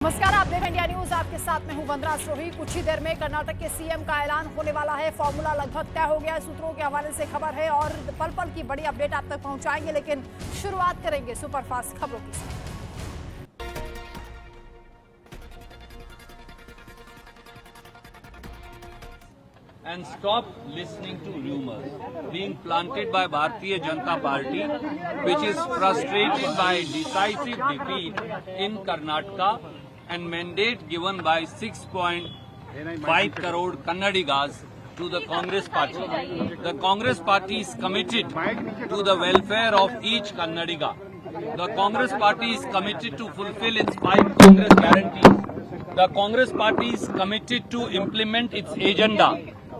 नमस्कार, आप देख इंडिया न्यूज। आपके साथ मैं हूं वंदना सोही। कुछ ही देर में कर्नाटक के सीएम का ऐलान होने वाला है। फॉर्मूला लगभग तय हो गया है, सूत्रों के हवाले से खबर है और पल पल की बड़ी अपडेट आप तक पहुंचाएंगे। लेकिन शुरुआत करेंगे सुपरफास्ट खबरों की। And stop listening to rumors being planted by Bharatiya Janata Party, which is frustrated by decisive defeat in Karnataka and mandate given by 6.5 crore Kannadigas to the Congress party. The Congress party is committed to the welfare of each Kannadiga. The Congress party is committed to fulfill its 5 Congress guarantees. The Congress party is committed to implement its agenda.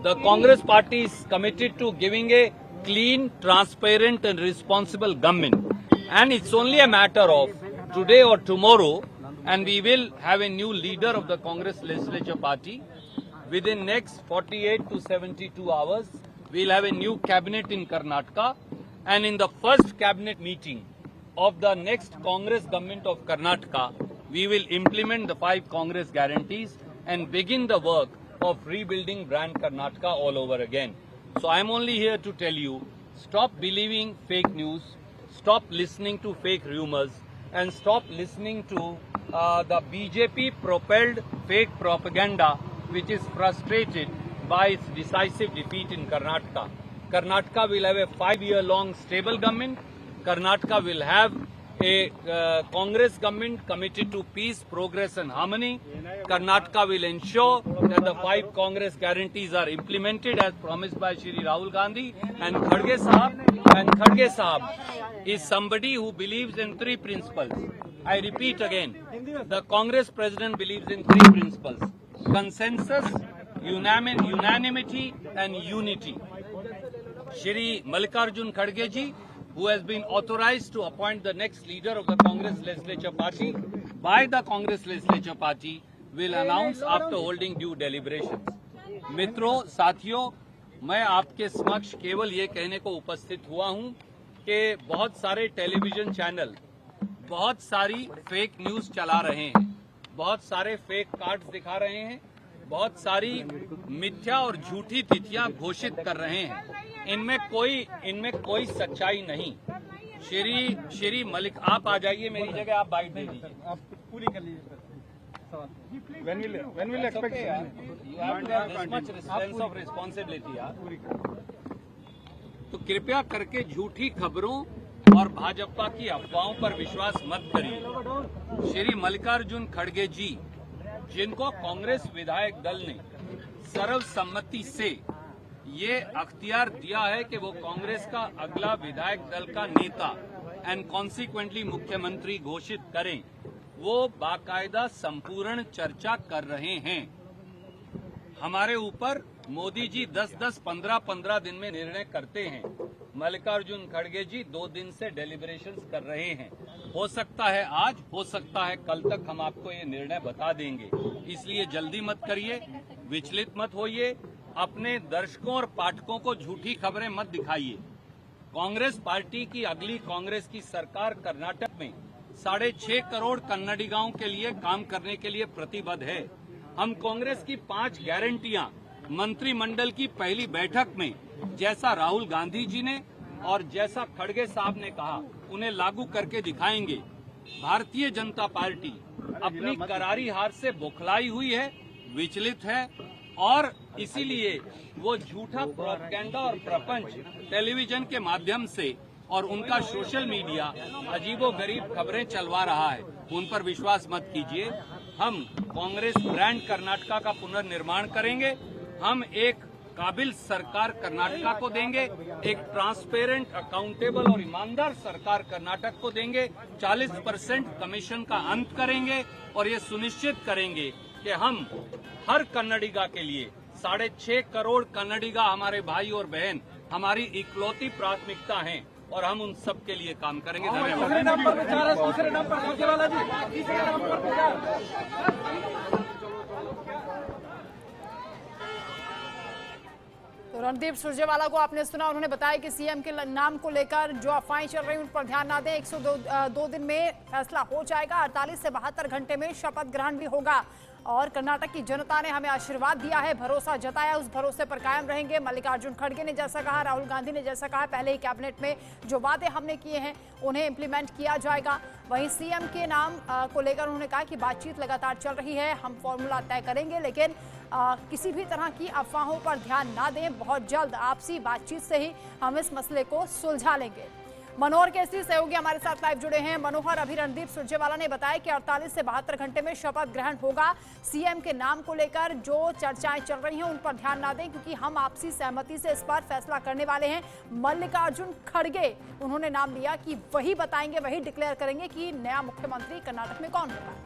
The Congress party is committed to giving a clean, transparent and responsible government. And it's only a matter of today or tomorrow, and we will have a new leader of the Congress Legislature Party. Within next 48 to 72 hours, we'll have a new cabinet in Karnataka. And in the first cabinet meeting of the next Congress government of Karnataka, we will implement the 5 Congress guarantees and begin the work of rebuilding brand Karnataka all over again. So I'm only here to tell you, stop believing fake news, stop listening to fake rumors, and stop listening to the BJP propelled fake propaganda which is frustrated by its decisive defeat in Karnataka. Karnataka will have a 5-year-long stable government. Karnataka will have a Congress government committed to peace, progress and harmony. Karnataka will ensure that the 5 Congress guarantees are implemented as promised by Shri Rahul Gandhi and Khadge Sahab is somebody who believes in 3 principles. I repeat again, the Congress president believes in 3 principles: consensus, unanimity and unity. Shri Mallikarjun Kharge ji, who has been authorized to appoint the next leader of the Congress Legislature Party by the Congress Legislature Party, will announce after holding due deliberations. मित्रों, साथियों, मैं आपके समक्ष केवल ये कहने को उपस्थित हुआ हूं कि बहुत सारे टेलीविजन चैनल बहुत सारी फेक न्यूज चला रहे हैं, बहुत सारे फेक कार्ड्स दिखा रहे हैं, बहुत सारी मिथ्या और झूठी तिथियां घोषित कर रहे हैं। इनमें कोई सच्चाई नहीं। श्री मलिक, आप आ जाइए मेरी जगह, आप बाइट दे दीजिए। आप पूरी कर लीजिए। When will expect? You have to have this much sense of responsibility, यार। तो कृपया करके झूठी खबरों और भाजपा की अफवाहों पर विश्वास मत करिए। श्री मल्लिकार्जुन खड़गे जी, जिनको कांग्रेस विधायक दल ने सर्वसम्मति से ये अख्तियार दिया है कि वो कांग्रेस का अगला विधायक दल का नेता एंड कॉन्सिक्वेंटली मुख्यमंत्री घोषित करें, वो बाकायदा संपूर्ण चर्चा कर रहे हैं। हमारे ऊपर मोदी जी 10-10, 15-15 दिन में निर्णय करते हैं। मल्लिकार्जुन खड़गे जी 2 दिन से डेलिब्रेशंस कर रहे हैं। हो सकता है आज, हो सकता है कल तक हम आपको ये निर्णय बता देंगे। इसलिए जल्दी मत करिए, विचलित मत होइए, अपने दर्शकों और पाठकों को झूठी खबरें मत दिखाइए। कांग्रेस पार्टी की अगली कांग्रेस की सरकार कर्नाटक में 6.5 करोड़ कन्नडिगाओं के लिए काम करने के लिए प्रतिबद्ध है। हम कांग्रेस की 5 गारंटियां मंत्रिमंडल की पहली बैठक में, जैसा राहुल गांधी जी ने और जैसा खड़गे साहब ने कहा, उन्हें लागू करके दिखाएंगे। भारतीय जनता पार्टी अपनी करारी हार से बौखलाई हुई है, विचलित है और इसीलिए वो झूठा प्रोपेगेंडा और प्रपंच टेलीविजन के माध्यम से और उनका सोशल मीडिया अजीबोगरीब खबरें चलवा रहा है। उन पर विश्वास मत कीजिए। हम कांग्रेस ब्रांड कर्नाटका का पुनर्निर्माण करेंगे। हम एक काबिल सरकार कर्नाटका को देंगे, एक ट्रांसपेरेंट, अकाउंटेबल और ईमानदार सरकार कर्नाटक को देंगे। 40% कमीशन का अंत करेंगे और ये सुनिश्चित करेंगे कि हम हर कन्नडिगा के लिए 6.5 करोड़ कन्नडिगा हमारे भाई और बहन हमारी इकलौती प्राथमिकता हैं और हम उन सब के लिए काम करेंगे। धन्यवाद। रणदीप सुरजेवाला को आपने सुना, उन्होंने बताया कि सीएम के नाम को लेकर जो अफवाहें चल रही उन पर ध्यान ना दें। 102 दिन में फैसला हो जाएगा, 48 से 72 घंटे में शपथ ग्रहण भी होगा और कर्नाटक की जनता ने हमें आशीर्वाद दिया है, भरोसा जताया, उस भरोसे पर कायम रहेंगे। मल्लिकार्जुन खड़गे ने जैसा कहा, राहुल गांधी ने जैसा कहा, पहले ही कैबिनेट में जो वादे हमने किए हैं उन्हें इंप्लीमेंट किया जाएगा। वहीं सीएम के नाम को लेकर उन्होंने कहा कि बातचीत लगातार चल रही है, हम फॉर्मूला तय करेंगे, लेकिन किसी भी तरह की अफवाहों पर ध्यान ना दें। बहुत जल्द आपसी बातचीत से ही हम इस मसले को सुलझा लेंगे। मनोहर केसरी सहयोगी हमारे साथ लाइव जुड़े हैं। मनोहर, अभी रणदीप सुरजेवाला ने बताया कि 48 से 72 घंटे में शपथ ग्रहण होगा। सीएम के नाम को लेकर जो चर्चाएं चल रही हैं उन पर ध्यान ना दें, क्योंकि हम आपसी सहमति से इस पर फैसला करने वाले हैं। मल्लिकार्जुन खड़गे उन्होंने नाम लिया कि वही बताएंगे, वही डिक्लेयर करेंगे कि नया मुख्यमंत्री कर्नाटक में कौन होगा।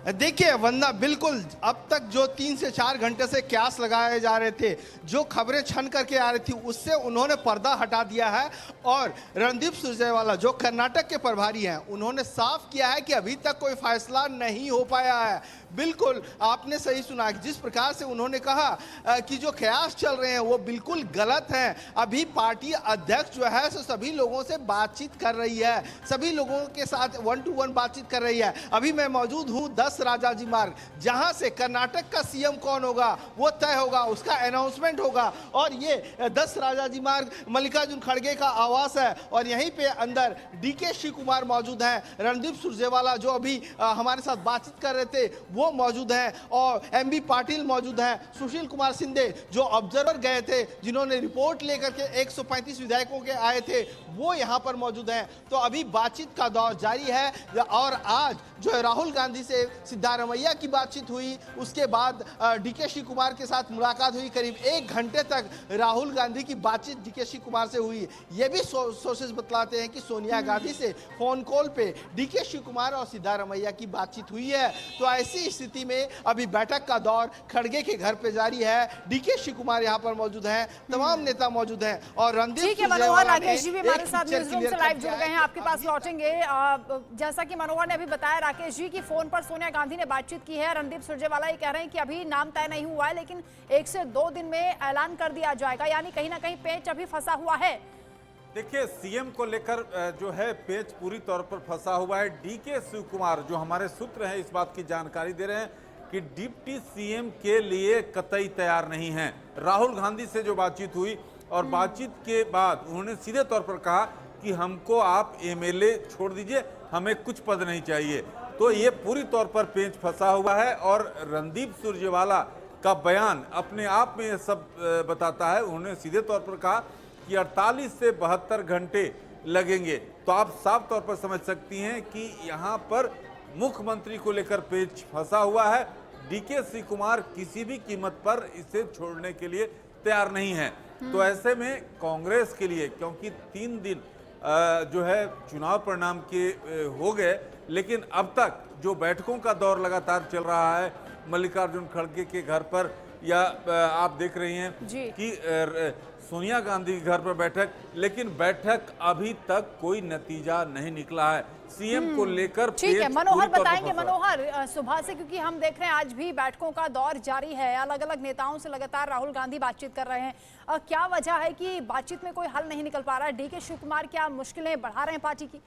देखिए वंदना, बिल्कुल अब तक जो 3 से 4 घंटे से क्यास लगाए जा रहे थे, जो खबरें छन करके आ रही थी, उससे उन्होंने पर्दा हटा दिया है। और रणदीप सुरजेवाला जो कर्नाटक के प्रभारी हैं, उन्होंने साफ किया है कि अभी तक कोई फैसला नहीं हो पाया है। बिल्कुल आपने सही सुना, जिस प्रकार से उन्होंने कहा कि जो कयास चल रहे हैं वो बिल्कुल गलत हैं। अभी पार्टी अध्यक्ष जो है सो सभी लोगों से बातचीत कर रही है, सभी लोगों के साथ 1 to 1 बातचीत कर रही है। अभी मैं मौजूद हूँ 10 राजाजी मार्ग, जहां से कर्नाटक का सीएम कौन होगा वो तय होगा, उसका अनाउंसमेंट होगा। और ये 10 राजाजी मार्ग मल्लिकार्जुन खड़गे का आवास है और यहीं पे अंदर डीके शिव कुमार मौजूद हैं। रणदीप सुरजेवाला जो अभी हमारे साथ बातचीत कर रहे थे वो मौजूद हैं और एमबी पाटिल मौजूद हैं। सुशील कुमार शिंदे जो ऑब्जर्वर गए थे, जिन्होंने रिपोर्ट लेकर के 135 विधायकों के आए थे, वो यहाँ पर मौजूद हैं। तो अभी बातचीत का दौर जारी है और आज जो है राहुल गांधी से सिद्धारमैया की बातचीत हुई, उसके बाद डीके शिव कुमार के साथ मुलाकात हुई। करीब 1 घंटे तक राहुल गांधी की बातचीत डीके शिव कुमार से हुई। ये भी सोर्सेज बतलाते हैं कि सोनिया गांधी से फोन कॉल पे डीके शिव कुमार और सिद्धारमैया की बातचीत हुई है। तो ऐसी स्थिति में अभी बैठक का दौर खड़गे के घर पे जारी है। डीके शिव कुमार यहाँ पर मौजूद हैं, तमाम नेता मौजूद हैं और रणदीप मनोहर राकेश जी भी हमारे साथ न्यूज रूम से लाइव जुड़ गए हैं, आपके पास लौटेंगे। जैसा कि मनोहर ने अभी बताया राकेश जी की फोन पर सोनिया गांधी ने बातचीत की है। रणदीप सुरजेवाला ये कह रहे हैं कि अभी नाम तय नहीं हुआ है, लेकिन 1 से 2 दिन में ऐलान कर दिया जाएगा, यानी कहीं ना कहीं पेच अभी फंसा हुआ है। देखिए सीएम को लेकर जो है पेच पूरी तौर पर फंसा हुआ है। डीके शिव कुमार जो हमारे सूत्र हैं इस बात की जानकारी दे रहे हैं कि डिप्टी सीएम के लिए कतई तैयार नहीं है। राहुल गांधी से जो बातचीत हुई और बातचीत के बाद उन्होंने सीधे तौर पर कहा कि हमको आप एमएलए छोड़ दीजिए, हमें कुछ पद नहीं चाहिए। तो ये पूरी तौर पर पेच फंसा हुआ है और रणदीप सुरजेवाला का बयान अपने आप में सब बताता है। उन्होंने सीधे तौर पर कहा कि 48 से 72 घंटे लगेंगे। तो आप साफ तौर पर समझ सकती हैं कि यहाँ पर मुख्यमंत्री को लेकर पेच फंसा हुआ है। डीके शिव कुमार किसी भी कीमत पर इसे छोड़ने के लिए तैयार नहीं है। तो ऐसे में कांग्रेस के लिए, क्योंकि 3 दिन जो है चुनाव परिणाम के हो गए, लेकिन अब तक जो बैठकों का दौर लगातार चल रहा है मल्लिकार्जुन खड़गे के घर पर, या आप देख रही हैं कि सोनिया गांधी के घर पर बैठक, लेकिन बैठक अभी तक कोई नतीजा नहीं निकला है सीएम को लेकर। ठीक है मनोहर, बताएंगे मनोहर सुबह से, क्योंकि हम देख रहे हैं आज भी बैठकों का दौर जारी है। अलग अलग नेताओं से लगातार राहुल गांधी बातचीत कर रहे हैं। क्या वजह है कि बातचीत में कोई हल नहीं निकल पा रहा है? डीके शिव कुमार क्या मुश्किलें बढ़ा रहे हैं पार्टी की?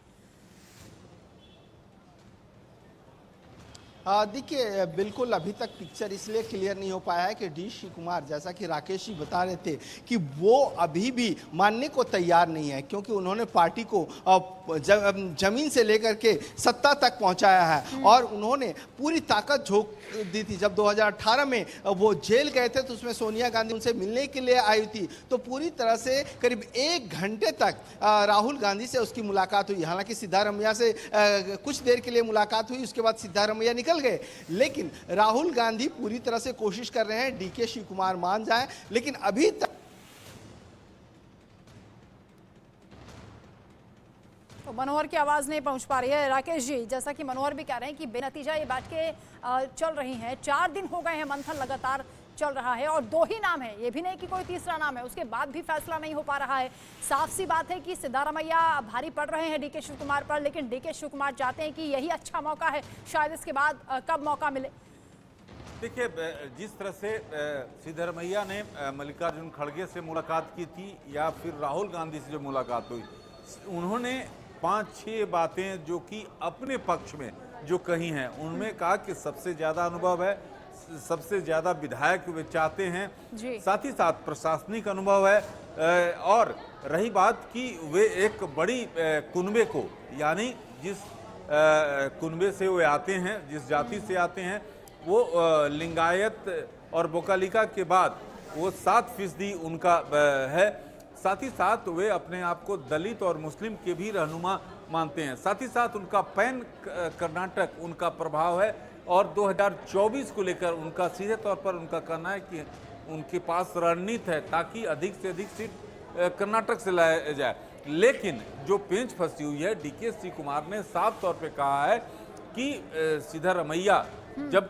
देखिए बिल्कुल अभी तक पिक्चर इसलिए क्लियर नहीं हो पाया है कि डी शिव कुमार, जैसा कि राकेश जी बता रहे थे, कि वो अभी भी मानने को तैयार नहीं है, क्योंकि उन्होंने पार्टी को जमीन से लेकर के सत्ता तक पहुंचाया है और उन्होंने पूरी ताकत झोंक दी थी। जब 2018 में वो जेल गए थे तो उसमें सोनिया गांधी उनसे मिलने के लिए आई थी। तो पूरी तरह से करीब 1 घंटे तक राहुल गांधी से उसकी मुलाकात हुई। हालांकि सिद्धारमैया से कुछ देर के लिए मुलाकात हुई, उसके बाद सिद्धारमैया निकल गए। लेकिन राहुल गांधी पूरी तरह से कोशिश कर रहे हैं डीके शिव कुमार मान जाए, लेकिन अभी तक तो मनोहर की आवाज नहीं पहुंच पा रही है। राकेश जी, जैसा कि मनोहर भी कह रहे हैं कि बेनतीजा ये बैठकें चल रही हैं, 4 दिन हो गए हैं, मंथन लगातार चल रहा है और 2 ही नाम है, ये भी नहीं कि कोई तीसरा नाम है, उसके बाद भी फैसला नहीं हो पा रहा है। साफ सी बात है कि सिद्धारमैया भारी पड़ रहे हैं डीके शिव कुमार पर, लेकिन डीके शिव कुमार चाहते हैं कि यही अच्छा मौका है, शायद इसके बाद कब मौका मिले। देखिए, जिस तरह से सिद्धरमैया ने मल्लिकार्जुन खड़गे से मुलाकात की थी या फिर राहुल गांधी से जो मुलाकात हुई, उन्होंने 5-6 बातें जो कि अपने पक्ष में जो कही हैं, उनमें कहा कि सबसे ज़्यादा अनुभव है, सबसे ज़्यादा विधायक वे चाहते हैं, साथ ही साथ प्रशासनिक अनुभव है, और रही बात कि वे एक बड़ी कुनबे को, यानी जिस कुनबे से वे आते हैं, जिस जाति से आते हैं, वो लिंगायत और बोकालिका के बाद वो 7% उनका है। साथ ही साथ वे अपने आप को दलित और मुस्लिम के भी रहनुमा मानते हैं। साथ ही साथ उनका पैन कर्नाटक उनका प्रभाव है, और 2024 को लेकर उनका सीधे तौर पर उनका कहना है कि उनके पास रणनीति है ताकि अधिक से अधिक सीट कर्नाटक से लाया जाए। लेकिन जो पेंच फंसी हुई है, डीके शिव कुमार ने साफ तौर पे कहा है कि सिद्धरमैया जब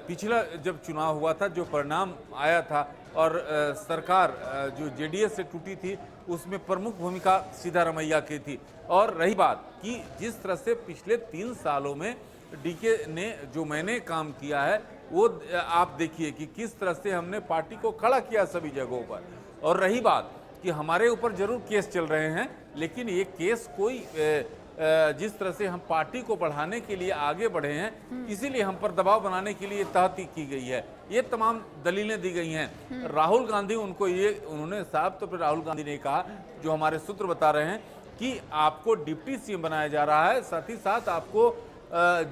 पिछला जब चुनाव हुआ था, जो परिणाम आया था और सरकार जो जेडीएस से टूटी थी, उसमें प्रमुख भूमिका सिद्धरमैया की थी। और रही बात कि जिस तरह से पिछले 3 सालों में डीके ने जो मैंने काम किया है, वो आप देखिए कि किस तरह से हमने पार्टी को खड़ा किया सभी जगहों पर। और रही बात कि हमारे ऊपर जरूर केस चल रहे हैं, लेकिन ये केस कोई जिस तरह से हम पार्टी को बढ़ाने के लिए आगे बढ़े हैं, इसीलिए हम पर दबाव बनाने के लिए तहती की गई है, ये तमाम दलीलें दी गई हैं। राहुल गांधी उनको उन्होंने साफ तौर पर राहुल गांधी ने कहा, जो हमारे सूत्र बता रहे हैं, कि आपको डिप्टी सीएम बनाया जा रहा है, साथ ही साथ आपको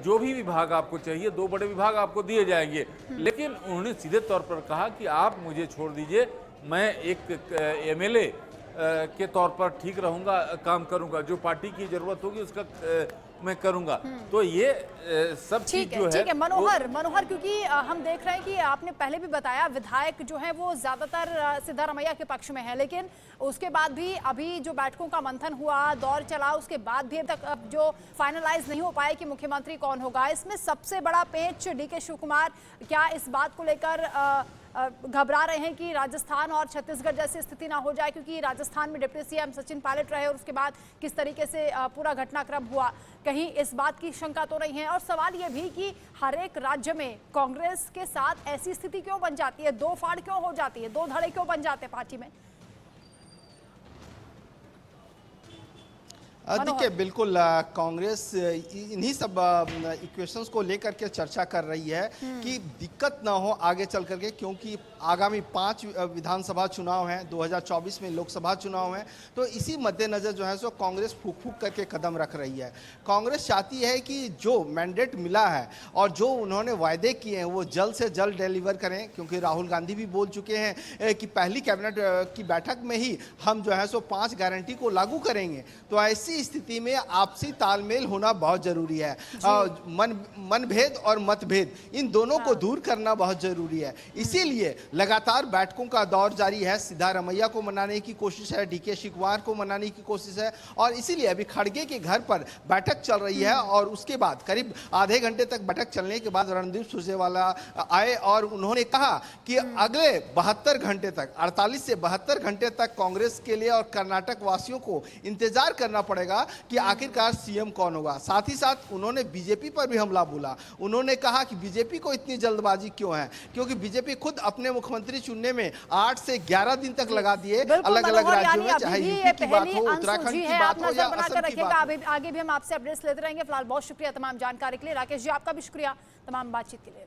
जो भी विभाग आपको चाहिए, 2 बड़े विभाग आपको दिए जाएंगे। लेकिन उन्होंने सीधे तौर पर कहा कि आप मुझे छोड़ दीजिए, मैं एक एमएलए के तौर पर ठीक रहूंगा, काम करूंगा, जो पार्टी की जरूरत होगी उसका मैं करूंगा। तो ये सब चीज जो है, ठीक है मनोहर, क्योंकि हम देख रहे हैं कि आपने पहले भी बताया विधायक जो है वो ज्यादातर सिद्धरमैया के पक्ष में है, लेकिन उसके बाद भी अभी जो बैठकों का मंथन हुआ, दौर चला, उसके बाद भी अब तक जो फाइनलाइज नहीं हो पाया कि मुख्यमंत्री कौन होगा। इसमें सबसे बड़ा पेच डीके शिव कुमार क्या इस बात को लेकर घबरा रहे हैं कि राजस्थान और छत्तीसगढ़ जैसी स्थिति ना हो जाए, क्योंकि राजस्थान में डिप्टी सीएम सचिन पायलट रहे और उसके बाद किस तरीके से पूरा घटनाक्रम हुआ, कहीं इस बात की शंका तो नहीं है। और सवाल ये भी कि हर एक राज्य में कांग्रेस के साथ ऐसी स्थिति क्यों बन जाती है, 2 फाड़ क्यों हो जाती है, 2 धड़े क्यों बन जाते हैं पार्टी में? देखिए, बिल्कुल कांग्रेस इन्हीं सब इक्वेशंस को लेकर के चर्चा कर रही है कि दिक्कत ना हो आगे चल करके, क्योंकि आगामी 5 विधानसभा चुनाव हैं, 2024 में लोकसभा चुनाव हैं, तो इसी मद्देनजर जो है सो कांग्रेस फूक फूक करके कदम रख रही है। कांग्रेस चाहती है कि जो मैंडेट मिला है और जो उन्होंने वायदे किए हैं वो जल्द से जल्द डिलीवर करें, क्योंकि राहुल गांधी भी बोल चुके हैं कि पहली कैबिनेट की बैठक में ही हम जो है सो 5 गारंटी को लागू करेंगे। तो ऐसी स्थिति में आपसी तालमेल होना बहुत जरूरी है। मनभेद और मतभेद इन दोनों को दूर करना बहुत जरूरी है। इसीलिए लगातार बैठकों का दौर जारी है। सिद्धरमैया को मनाने की कोशिश है, डीके शिव कुमार को मनाने की कोशिश है, और इसीलिए अभी खड़गे के घर पर बैठक चल रही है। और उसके बाद करीब आधे घंटे तक बैठक चलने के बाद रणदीप सुरजेवाला आए और उन्होंने कहा कि अगले 72 घंटे तक, 48 से 72 घंटे तक कांग्रेस के लिए और कर्नाटक वासियों को इंतजार करना पड़ेगा कि आखिरकार सीएम कौन होगा। साथ ही साथ उन्होंने बीजेपी पर भी हमला बोला। उन्होंने कहा कि बीजेपी को इतनी जल्दबाजी क्यों है, क्योंकि बीजेपी खुद अपने मुख्यमंत्री चुनने में 8 से 11 दिन तक लगा दिए अलग अलग राज्यों में, चाहे यूपी की बात हो, उत्तराखंड की बात हो या असम की बात हो। आगे भी हम आपसे अपडेट्स लेते रहेंगे। फिलहाल बहुत शुक्रिया तमाम जानकारी के लिए। राकेश जी, आपका भी शुक्रिया तमाम बातचीत के लिए।